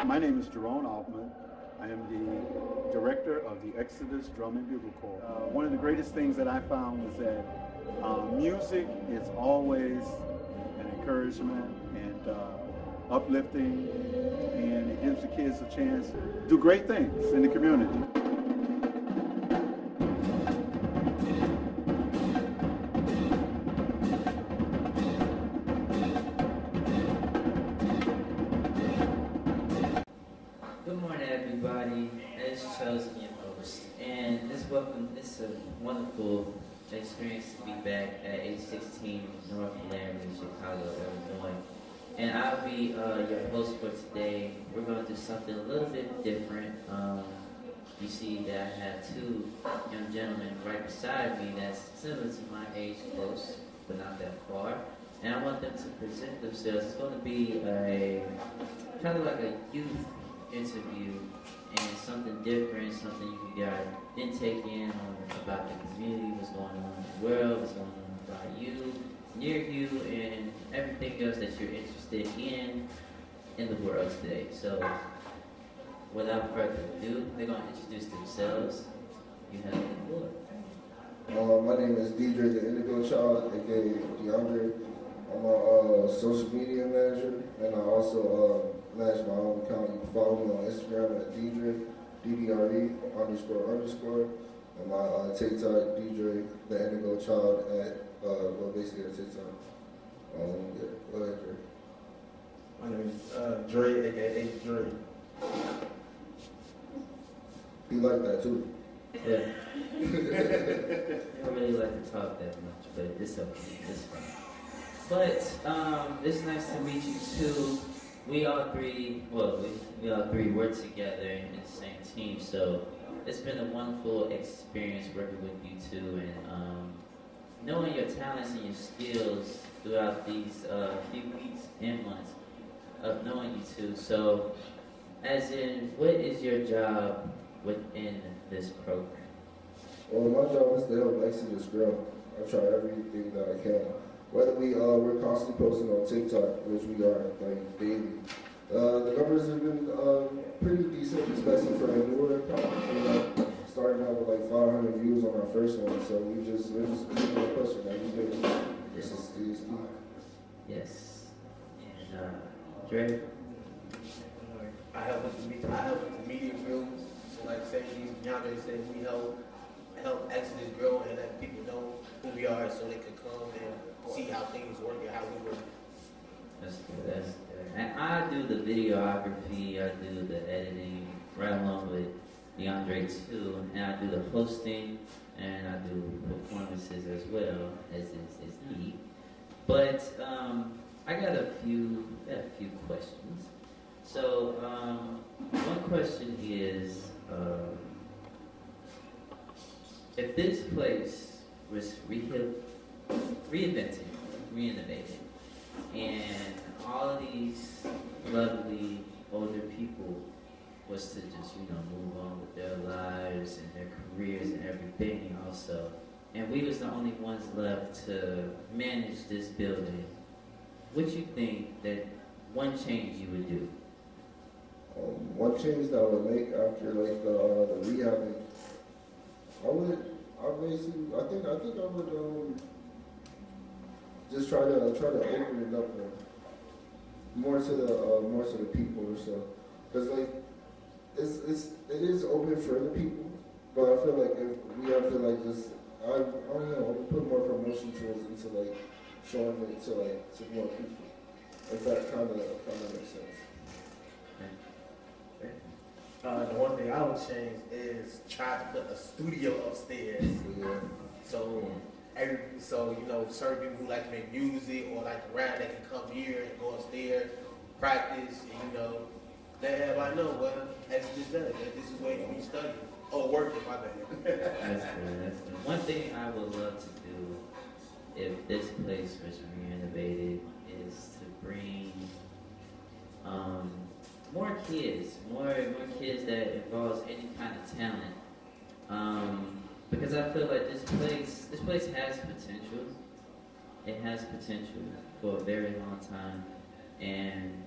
My name is Jerome Altman. I am the director of the Exodus Drum and Bugle Corps. One of the greatest things that I found was that music is always an encouragement and uplifting, and it gives the kids a chance to do great things in the community. Good morning, everybody. It's Chosen, your host, and it's a wonderful experience to be back at 816 North Laramie, Chicago, Illinois. And I'll be your host for today. We're going to do something a little bit different. You see that I have two young gentlemen right beside me that's similar to my age, close, but not that far. And I want them to present themselves. It's going to be a kind of like a youth interview and something different, something you can get intake in on about the community, what's going on in the world, what's going on about you, near you, and everything else that you're interested in the world today. So without further ado, they're going to introduce themselves. You have the floor. My name is Deidre, the Indigo Child, aka DeAndre. I'm a social media manager, and I also manage my own account. You can follow me on Instagram at Deidre, DDRE__, and my TikTok, Deidre, the Indigo Child, at, basically at TikTok. Yeah, go ahead, Dre. My name is Dre, aka Dre. He like that too. Yeah. I don't really like to talk that much, but it's okay. It's fine. But it's nice to meet you too. We all three work together in the same team, so it's been a wonderful experience working with you two and knowing your talents and your skills throughout these few weeks and months of knowing you two. So, as in, what is your job within this program? Well, my job is to help Exodus grow. I try everything that I can. Whether we're constantly posting on TikTok, which we are like daily. The numbers have been pretty decent, especially for a newer account. Starting out with like 500 views on our first one, so we're just pushing every day. This is Steve. Yes. And Dre? I help with the media group. So like DeAndre said, we help Exodus grow and let people know who we are so they can come and see how things work and how we work. That's good. And I do the videography, I do the editing, right along with DeAndre too, and I do the hosting, and I do performances as well, as is he. But I got a few questions. So one question is, if this place was reinvented, renovated, and all of these lovely older people was to just, move on with their lives and their careers and everything also, and we was the only ones left to manage this building, what you think that one change you would do? One change that I would make after like the rehabbing, I think I would just try to open it up more to the people or so, because like it is open for the people, but I feel like if we have to like just I don't know, put more promotion towards it into like showing it to more people, if that kind of makes sense. The one thing I would change is try to put a studio upstairs. Yeah. So certain people who like to make music or like to rap, they can come here and go upstairs, practice, and let everybody know what Exodus does. That this is where you be studying or working. My bad. That's good. One thing I would love to do if this place was renovated is to bring more kids that involves any kind of talent. Because I feel like this place has potential. It has potential for a very long time, and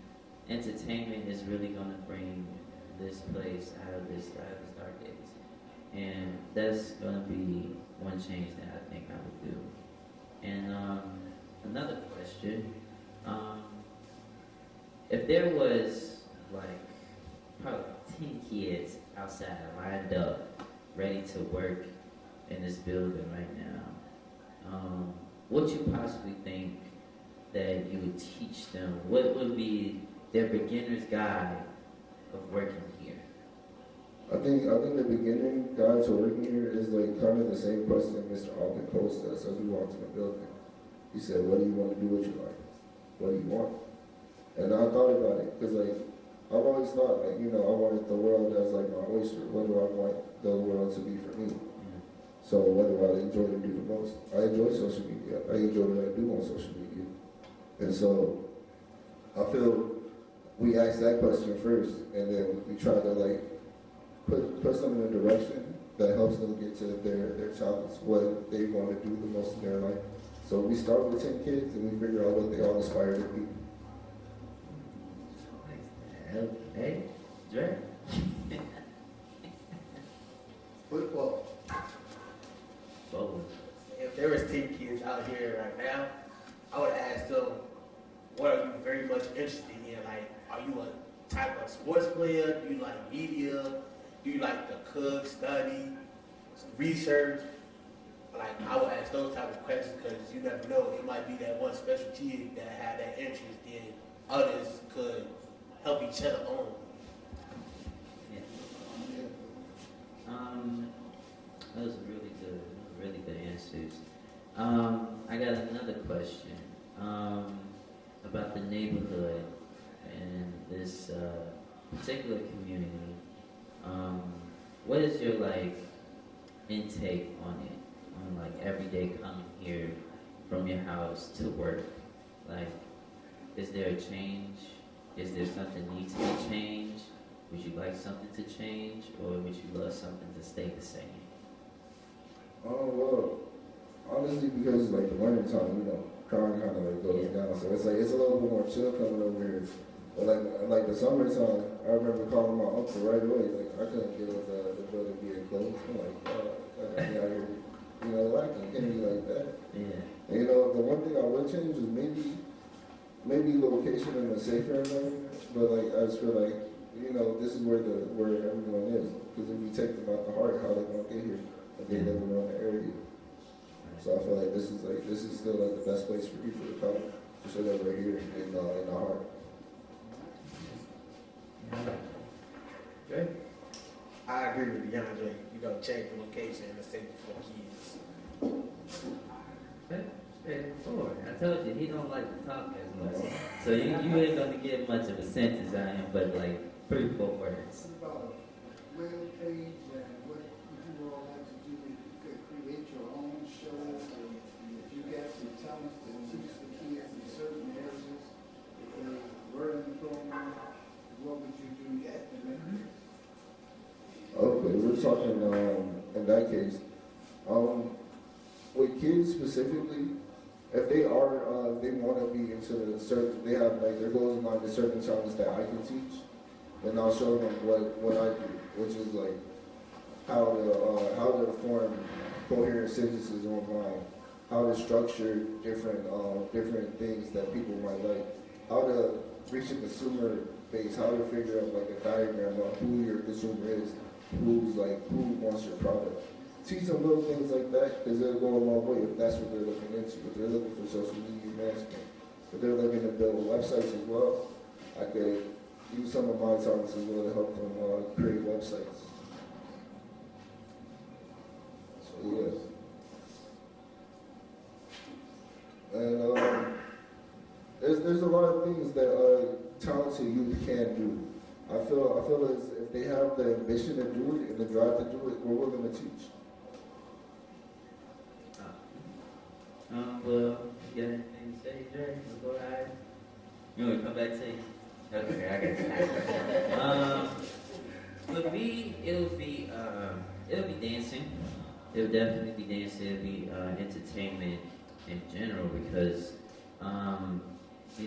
entertainment is really gonna bring this place out of this dark days, and that's gonna be one change that I think I would do. And another question, if there was like probably 10 kids outside lined up, ready to work in this building right now, what you possibly think that you would teach them? What would be their beginner's guide of working here? I think the beginning guide to working here is like kind of the same question that Mr. Alvin posed us as we walked in the building. He said, "What do you want to do with your life? What do you want?" And I thought about it because like I've always thought like I wanted the world as like my oyster. What do I want the world to be for me? So what do I enjoy to do the most? I enjoy social media. I enjoy what I do on social media. And so I feel we ask that question first, and then we try to like put them in a direction that helps them get to their talents, what they want to do the most in their life. So we start with 10 kids, and we figure out what they all aspire to be. Hey, Dre? Football. Bowling. If there was 10 kids out here right now, I would ask them, what are you very much interested in? Like, are you a type of sports player? Do you like media? Do you like to cook, study, research? Like, I would ask those type of questions because you never know. It might be that one special kid that had that interest, then others could help each other on. Yeah. Those are really good answers. I got another question about the neighborhood and this particular community. What is your intake on it? On every day coming here from your house to work? Is there a change? Is there something needs to be changed? Would you like something to change, or would you love something to stay the same? Oh well, honestly, because it's like the winter time, crime kind of goes down. So it's a little bit more chill coming over here. But like the summertime, I remember calling my uncle right away. Like I couldn't get the building being closed. I'm like, I gotta be out here. It can't be like that. Yeah. And, the one thing I would change is maybe location in a safer environment. But I just feel like this is where everyone is. Because if you take them out the heart, how they gonna get here? If they live around the area. So I feel like this is still the best place for people to come. Just so that we're here in the heart. Great. I agree with DeAndre. Change the location and the safety for kids. Straightforward. I told you, he don't like to talk as much. So you ain't gonna get much of a sentence out of him, but 3, 4 words. About a web page and what you all like to do, you could create your own shows, and if you got some talents to teach the kids in certain areas, if they're learning program, what would you do at the minute? Okay, we're talking in that case, with kids specifically, if they want to be into certain, they have their goals in mind, the certain talents that I can teach, then I'll show them what I do, which is how to form coherent sentences online, how to structure different things that people might like, how to reach a consumer base, how to figure out a diagram of who your consumer is, who wants your product. Teach them little things like that because they'll go a long way if that's what they're looking into. If they're looking for social media management, if they're looking to build websites as well, I could use some of my talents as well to help them create websites. So yeah. And there's a lot of things that talented youth can do. I feel as if they have the ambition to do it and the drive to do it, we're willing to teach. Well, you got anything to say, Jerry? We'll go ahead. You want me to come back to you? Okay, I got you. For me, it'll be dancing. It'll definitely be dancing. It'll be entertainment in general because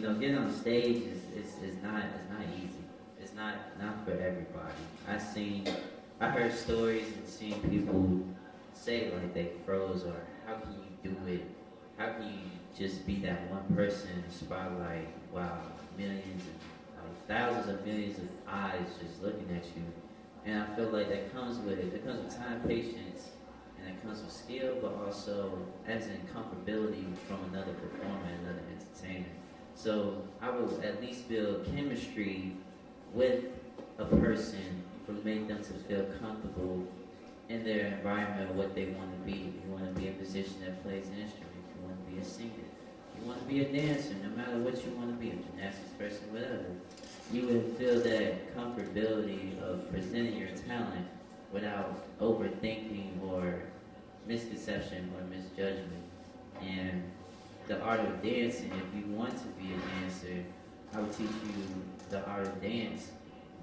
getting on stage is not easy. It's not for everybody. I heard stories and seen people say like they froze, or how can you do it? How can you just be that one person in the spotlight while millions and thousands of millions of eyes just looking at you? And I feel like that comes with time, patience, and it comes with skill, but also as in comfortability from another performer, another entertainer. So I will at least build chemistry with a person to make them to feel comfortable in their environment, what they want to be. If you want to be a musician that plays an instrument, if you want to be a singer, if you want to be a dancer, no matter what you want to be, a gymnastics person, whatever, you would feel that comfortability of presenting your talent without overthinking or misconception or misjudgment. And the art of dancing, if you want to be a dancer, I would teach you the art of dance.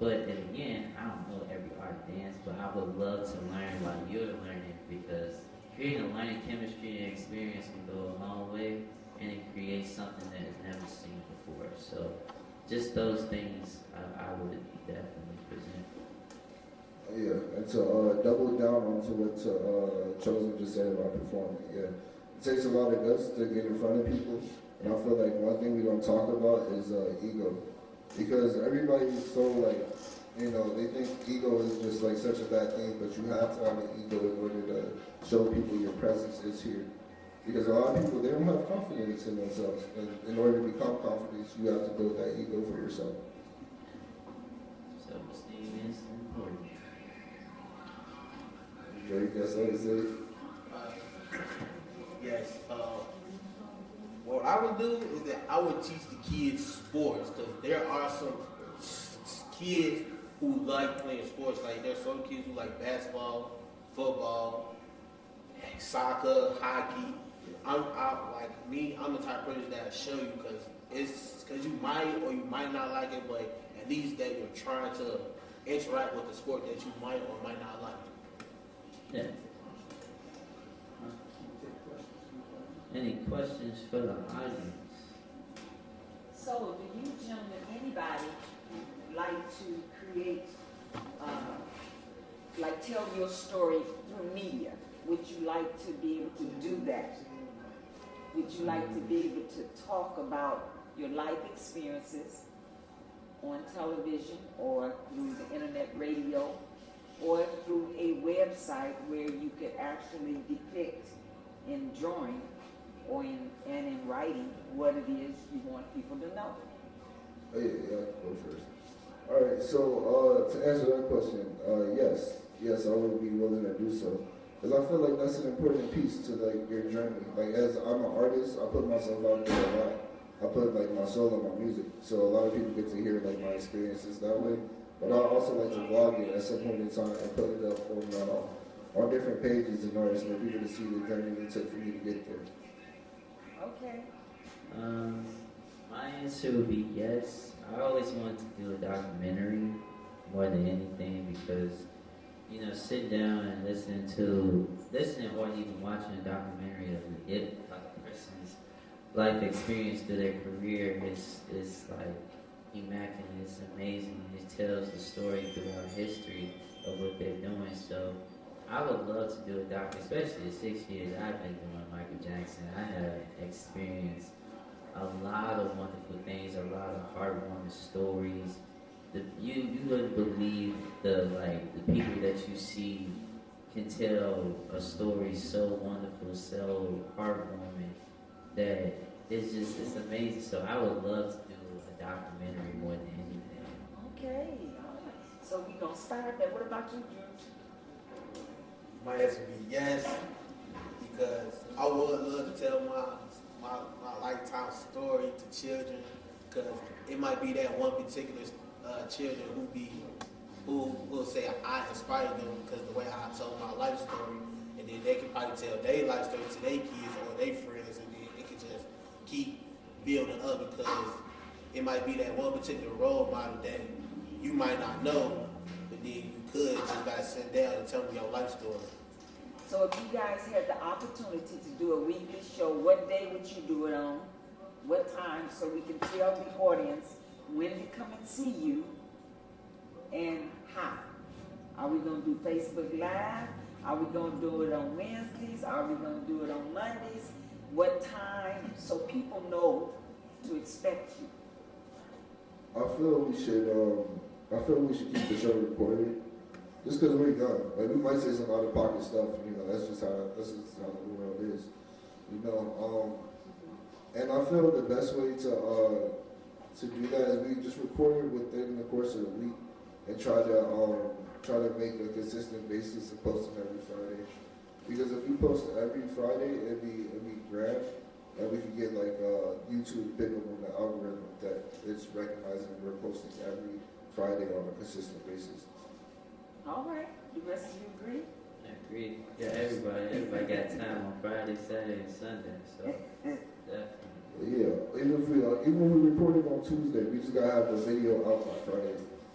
But then again, I don't know every art of dance, but I would love to learn while you're learning, because creating a learning chemistry and experience can go a long way, and it creates something that is never seen before. So just those things I would definitely present. Yeah, and to double down onto what Chosen just said about performing, yeah. It takes a lot of guts to get in front of people, and I feel like one thing we don't talk about is ego. Because everybody's so like, they think ego is just like such a bad thing, but you have to have an ego in order to show people your presence is here. Because a lot of people, they don't have confidence in themselves, and in order to become confident, you have to build that ego for yourself. Self-esteem is important. Drake, that's what it says. Yes. What I would do is that I would teach the kids sports, because there are some kids who like playing sports. Like there's some kids who like basketball, football, soccer, hockey. I'm the type of person that show you, because you might or you might not like it, but at least that you're trying to interact with the sport that you might or might not like. Yeah. Any questions for the audience? So, do you gentlemen, anybody like to create, tell your story through media? Would you like to be able to do that? Would you like to be able to talk about your life experiences on television or through the internet radio or through a website where you could actually depict in drawing or in writing what it is you want people to know? Oh, yeah, I can go first. All right, so to answer that question, yes, I would be willing to do so. Because I feel like that's an important piece to like your journey. Like as I'm an artist, I put myself out there a lot. I put like my soul in my music. So a lot of people get to hear like my experiences that way. But I also like to vlog it at some point in time and put it up on different pages in order for people to see the journey it took for me to get there. Okay. My answer would be yes. I always wanted to do a documentary more than anything, because sitting down and listening or even watching a documentary of a person's life experience through their career is like immaculate. It's amazing. It tells the story throughout history of what they're doing. So I would love to do a doc, especially the 6 years I've been doing Michael Jackson. I have experienced a lot of wonderful things, a lot of heartwarming stories. You wouldn't believe the people that you see can tell a story so wonderful, so heartwarming, that it's amazing. So I would love to do a documentary more than anything. Okay, all right. So we're going to start there. What about you, Drew? My answer would be yes, because I would love to tell my lifetime story to children, because it might be that one particular children who will say I inspired them because the way I told my life story, and then they can probably tell their life story to their kids or their friends, and then it can just keep building up, because it might be that one particular role model that you might not know, but then you could just gotta sit down and tell them your life story. So if you guys had the opportunity to do a weekly show, what day would you do it on? what time, so we can tell the audience when to come and see you and how. Are we gonna do Facebook Live? Are we gonna do it on Wednesdays? Are we gonna do it on Mondays? What time, so people know to expect you? I feel we should keep the show recorded. Just because we're young. Like, we might say some out-of-pocket stuff, you know, that's just how the world is. You know, and I feel the best way to do that is we just record it within the course of the week and try to make a consistent basis and post them every Friday. Because if we post every Friday, it'd be grand, and we could get like YouTube pick up on the algorithm that it's recognizing we're posting every Friday on a consistent basis. All right, the rest of you agree? I agree. Yeah, everybody got time on Friday, Saturday, and Sunday, so definitely. Yeah, even when we record it on Tuesday, we just gotta have the video out by Friday.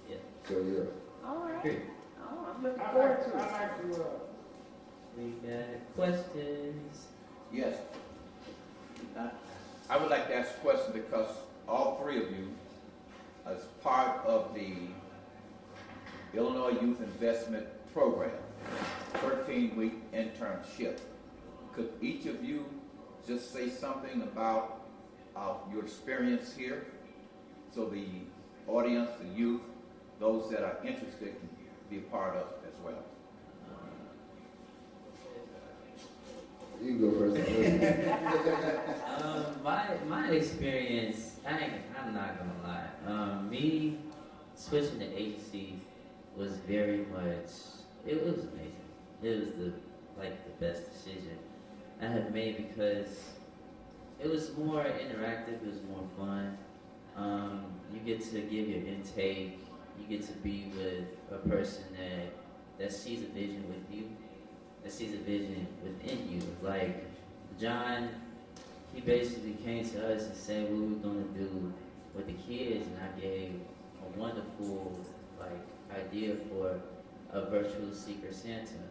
Yeah. So yeah. All right. Great. Oh, I'm looking forward to it. We got questions. Yes. I would like to ask a question because all three of you, as part of the Illinois Youth Investment Program, 13-week internship, could each of you just say something about your experience here so the audience, the youth, those that are interested can be a part of it as well? You can go first. My experience, I'm not gonna lie. Me switching to agency was very much. It was amazing. It was the best decision I have made because it was more interactive. It was more fun. You get to give your intake. You get to be with a person that sees a vision with you. That sees a vision within you. Like John, he basically came to us and said what we were gonna do with the kids, and I gave a wonderful idea for a virtual Secret Santa,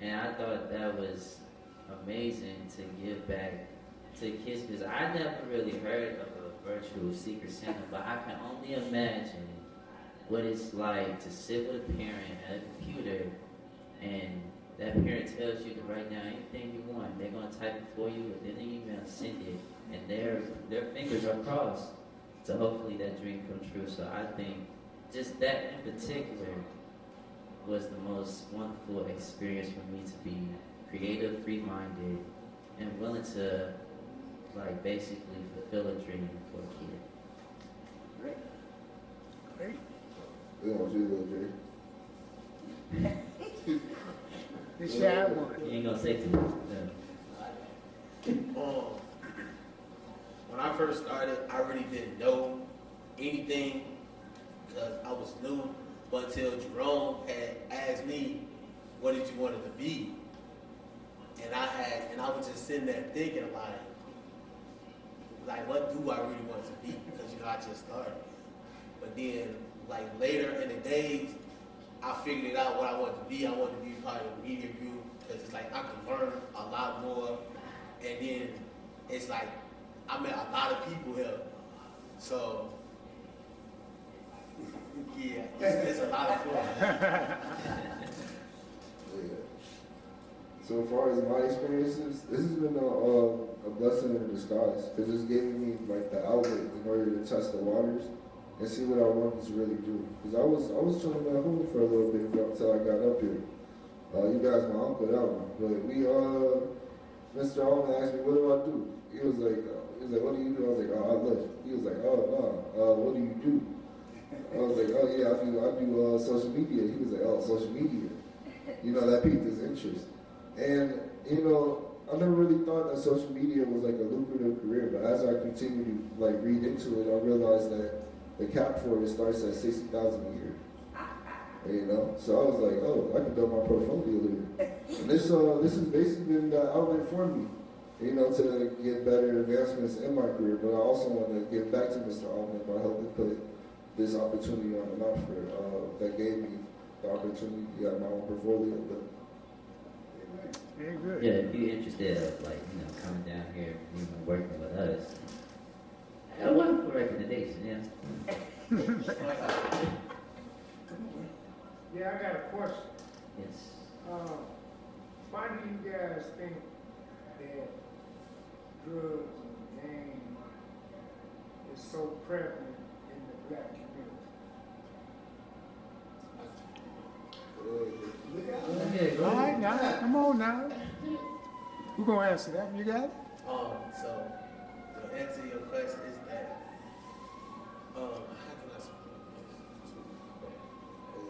and I thought that was amazing to give back to the kids because I never really heard of a virtual Secret Santa, but I can only imagine what it's like to sit with a parent at a computer and that parent tells you to write down anything you want. They're going to type it for you within the email, send it, and their fingers are crossed. So hopefully that dream comes true. So I think just that in particular was the most wonderful experience for me to be creative, free-minded, and willing to basically fulfill a dream for a kid. Great. We want you to go, Jay. This year I won. You ain't going to say too much. No. When I first started, I really didn't know anything because I was new. But until Jerome had asked me, "What did you want it to be?" and I was just sitting there thinking what do I really want it to be? Because I just started. But then later in the days, I figured it out what I wanted to be. I wanted to be part of the media group because it's I could learn a lot more. And then it's I met a lot of people here. So, yeah, it's a lot of fun. Yeah. So far as my experiences, this has been a blessing in disguise because it's giving me the outlet in order to test the waters and see what I wanted to really do. Because I was chilling at home for a little bit until I got up here. You guys, my uncle, that one. But Mr. Allman asked me, what do I do? He was like, what do you do? I was like, I lift. He was like, oh, no, what do you do? I was like, oh, yeah, I do social media. He was like, oh, social media. That piqued his interest. And, I never really thought that social media was a lucrative career, but as I continue to read into it, I realized that the cap for it starts at $60,000 a year. So I was like, oh, I can build my portfolio there. And this has basically been the outlet for me, to get better advancements in my career. But I also want to give back to Mr. Allman by helping put this opportunity on the map that gave me the opportunity to get my own portfolio. But Very good. Yeah, if you're interested of coming down here, working with us, A wonderful recommendation, yes. Yeah, I got a question. Yes. Why do you guys think that drugs and gangs is so prevalent in the black community? Okay, go All ahead. right, now, come on now. Who gonna answer that? You got it? So to answer your question is that, how can I say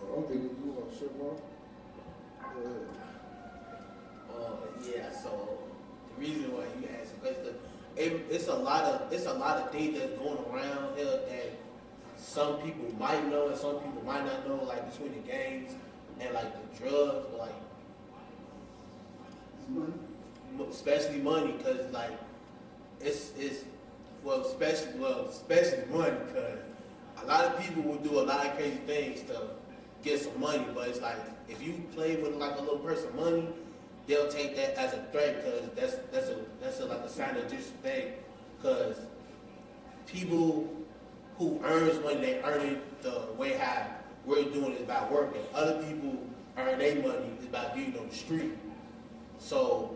I don't think you want to shit more. yeah, so the reason why you asked the question, it's a lot of things that's going around here that some people might know and some people might not know, like between the gangs and like the drugs, but like especially money, cause like it's especially money, cause a lot of people will do a lot of crazy things to get some money, but it's like if you play with like a little person money, they'll take that as a threat, cause that's like a sign of disrespect, cause people who earns money, they earn it the way how we're doing it by working. Other people earn their money is by being on the street. So,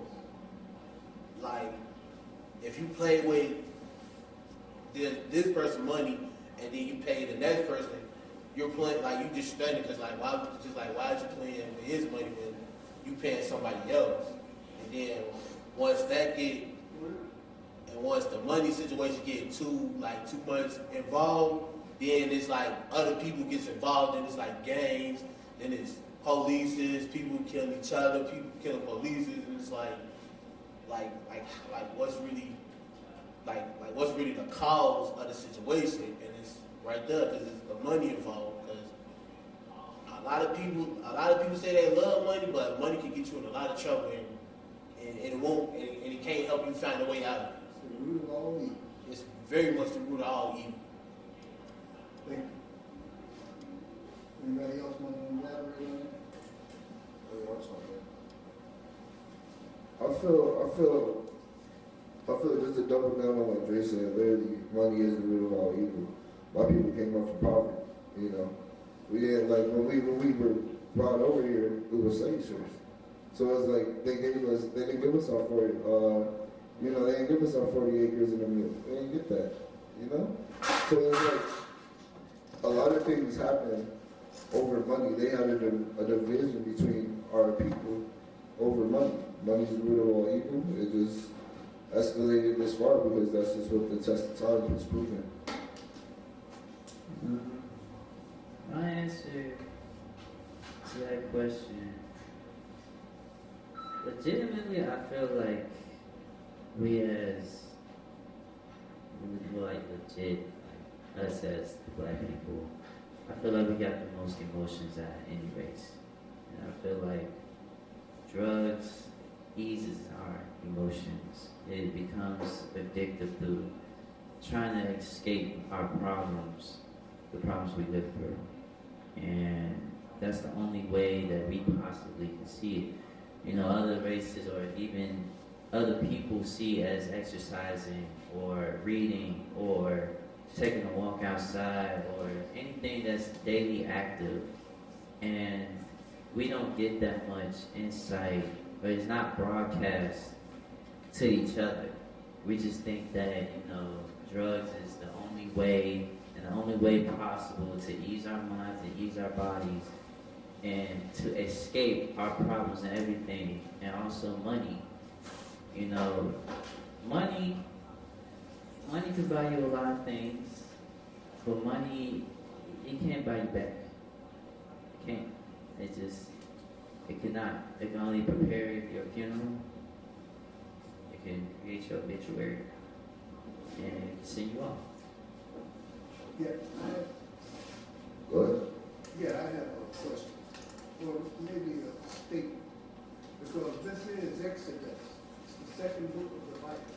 like, if you play with this person's money and then you pay the next person, you're playing like you just studying because why are you playing with his money when you paying somebody else? And then once the money situation get too much involved, then it's like other people gets involved, and it's like gangs, then it's polices, people killing each other, people killing polices, and it's like what's really the cause of the situation, and it's right there because it's the money involved. Because a lot of people say they love money, but money can get you in a lot of trouble, and it can't help you find a way out of it. It's the root of all evil. It's very much the root of all evil. Thank you. Anybody else want to elaborate on it? I feel just to double down on what Dre said, literally, money is the root of all evil. My people came up from poverty, you know. We didn't, like, when we were brought over here, we were slave ships. So it's like, they didn't give us our 40, they didn't give us our 40 acres in a mill. They didn't get that, you know? So it's like, a lot of things happen over money. They had a division between our people over money. Money's the root of all evil. It just escalated this far because that's just what the test of time has proven. My answer to that question, legitimately, I feel like we as, legit, us as black people, I feel like we got the most emotions out of any race. And I feel like drugs eases our emotions. It becomes addictive through trying to escape our problems, the problems we live through. And that's the only way that we possibly can see it. You know, other races or even other people see it as exercising or reading or taking a walk outside or anything that's daily active. And we don't get that much insight, or it's not broadcast to each other. We just think that, drugs is the only way and the only way possible to ease our minds, to ease our bodies, and to escape our problems and everything, and also money. Money can buy you a lot of things, but money, it can't buy you back. It can't. It cannot. It can only prepare your funeral. It can create your obituary, and it can send you off. Yeah, Go ahead. I have a question, or maybe a statement, because this is Exodus. It's the second book of the Bible.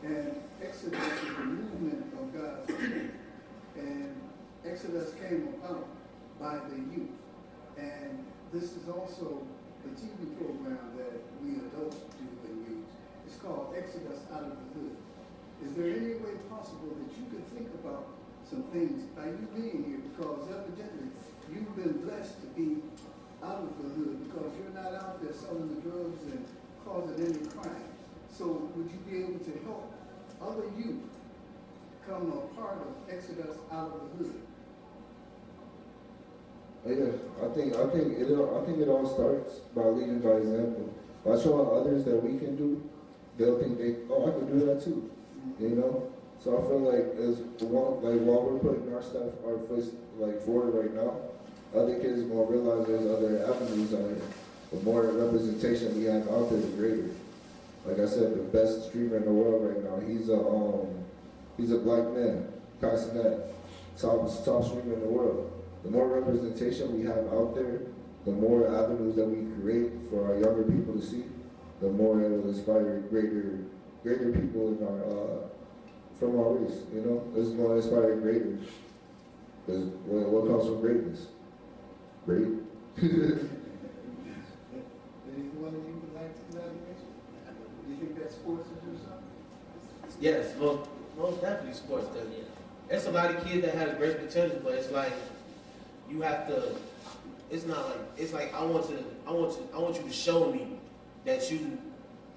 And Exodus is the movement of God's people. And Exodus came about by the youth. And this is also the TV program that we adults do and use. It's called Exodus Out of the Hood. Is there any way possible that you could think about some things by you being here? Because evidently you've been blessed to be out of the hood because you're not out there selling the drugs and causing any crime. So would you be able to help other youth become a part of Exodus out of the hood? Yeah, I think it all starts by leading by example. By showing others that we can do, they'll think I can do that too. You know? So I feel like while we're putting our foot forward right now, other kids are gonna realize there's other avenues out here. The more representation we have out there, the greater. Like I said, the best streamer in the world right now, he's a black man, Cassinet, top streamer in the world. The more representation we have out there, the more avenues that we create for our younger people to see, the more it will inspire greater people in our from our race. You know, this is going to inspire greater. Because what comes from greatness? Great. Anyone of you would like to elaborate? Do you think that sports will do something? Yes, most definitely sports does. There's a lot of kids that have great potential, but it's like you have to. It's not like it's like I want you to show me that you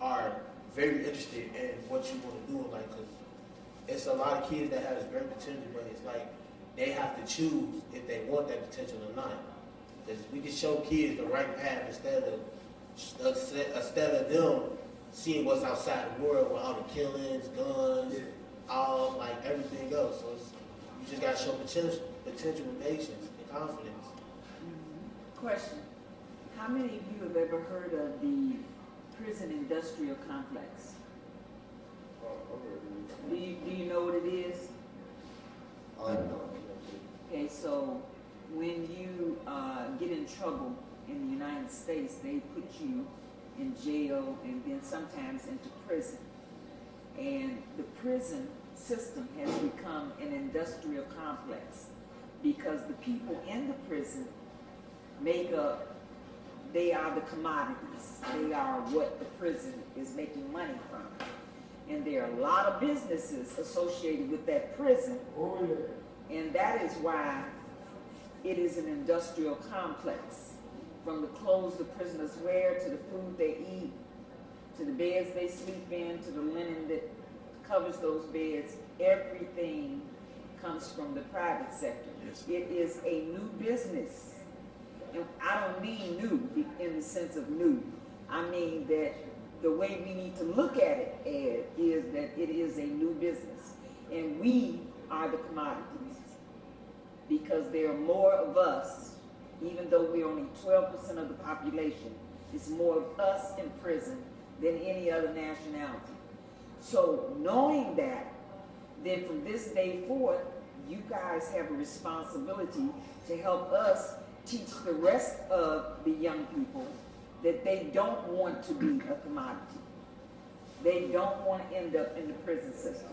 are very interested in what you want to do in life. Cause it's a lot of kids that have great potential, but it's like they have to choose if they want that potential or not. Because we can show kids the right path instead of them seeing what's outside the world with all the killings, guns, all like everything else. So you just gotta show potential with patience and confidence. Question. How many of you have ever heard of the prison industrial complex? Do you know what it is? I know. Okay, so when you get in trouble in the United States, they put you in jail and then sometimes into prison. And the prison system has become an industrial complex because the people in the prison they are the commodities. They are what the prison is making money from. And there are a lot of businesses associated with that prison. Oh, yeah. And that is why it is an industrial complex. From the clothes the prisoners wear, to the food they eat, to the beds they sleep in, to the linen that covers those beds, everything comes from the private sector. Yes. It is a new business. And I don't mean new in the sense of new. I mean that the way we need to look at it is that it is a new business. And we are the commodities. Because there are more of us, even though we're only 12% of the population, it's more of us in prison than any other nationality. So knowing that, then from this day forth, you guys have a responsibility to help us teach the rest of the young people that they don't want to be a commodity. They don't want to end up in the prison system.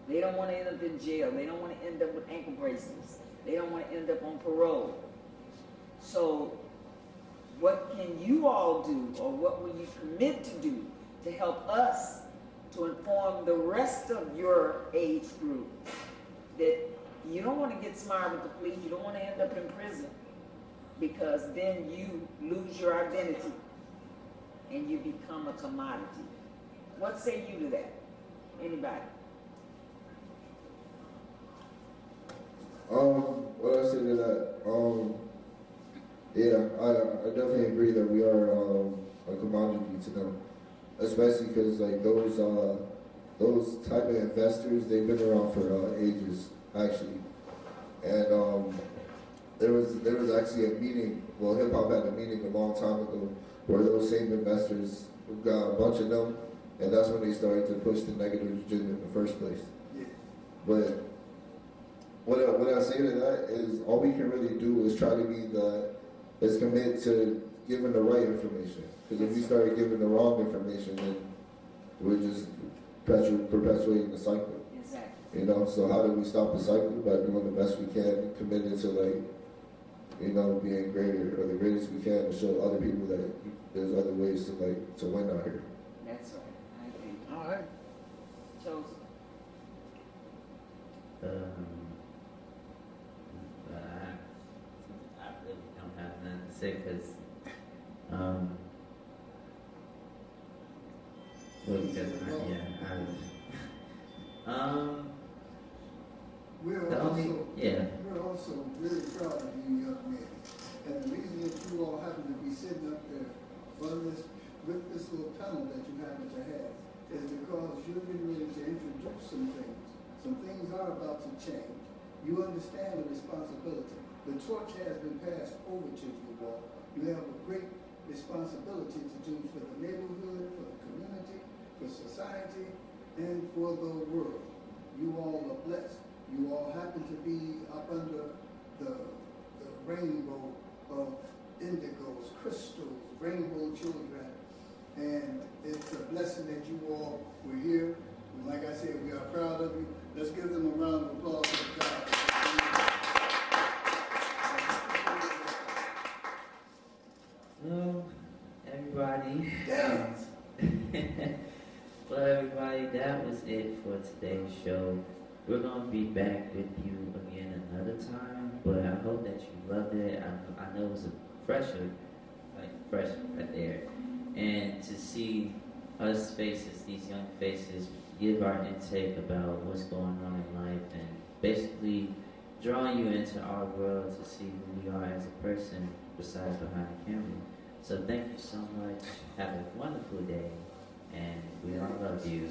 They don't want to end up in jail. They don't want to end up with ankle bracelets. They don't want to end up on parole. So what can you all do, or what will you commit to do to help us to inform the rest of your age group that you don't want to get smart with the police, you don't want to end up in prison, because then you lose your identity and you become a commodity. What say you to that? Anybody? What I say to that, yeah, I definitely agree that we are a commodity to them, especially because like those type of investors, they've been around for ages actually, and there was actually a meeting. Well, hip hop had a meeting a long time ago where those same investors got a bunch of them, and that's when they started to push the negative agenda in the first place. Yeah. But what I say to that is all we can really do is try to be let's commit to giving the right information. Because if we start giving the wrong information, then we're just perpetuating the cycle. Exactly. You know, so how do we stop the cycle? By doing the best we can, committed to being greater or the greatest we can to show other people that there's other ways to win out here. That's right. I agree. All right. Joseph. But I really don't have nothing to say because, well, because we're also very proud of you young men. And the reason that you all happen to be sitting up there with this little panel that you happen to have is because you're getting ready to introduce some things. Some things are about to change. You understand the responsibility. The torch has been passed over to you all. You have a great responsibility to do for the neighborhood, for the community, for society, and for the world. You all are blessed. You all happen to be up under the rainbow of indigos, crystals, rainbow children, and it's a blessing that you all were here. And like I said, we are proud of you. Let's give them a round of applause for God. Well, everybody. Well, everybody, that was it for today's show. We're going to be back with you again another time, but I hope that you loved it. I know it was a fresh right there. And to see us faces, these young faces, give our intake about what's going on in life and basically drawing you into our world to see who we are as a person besides behind the camera. So thank you so much. Have a wonderful day. And we all love you.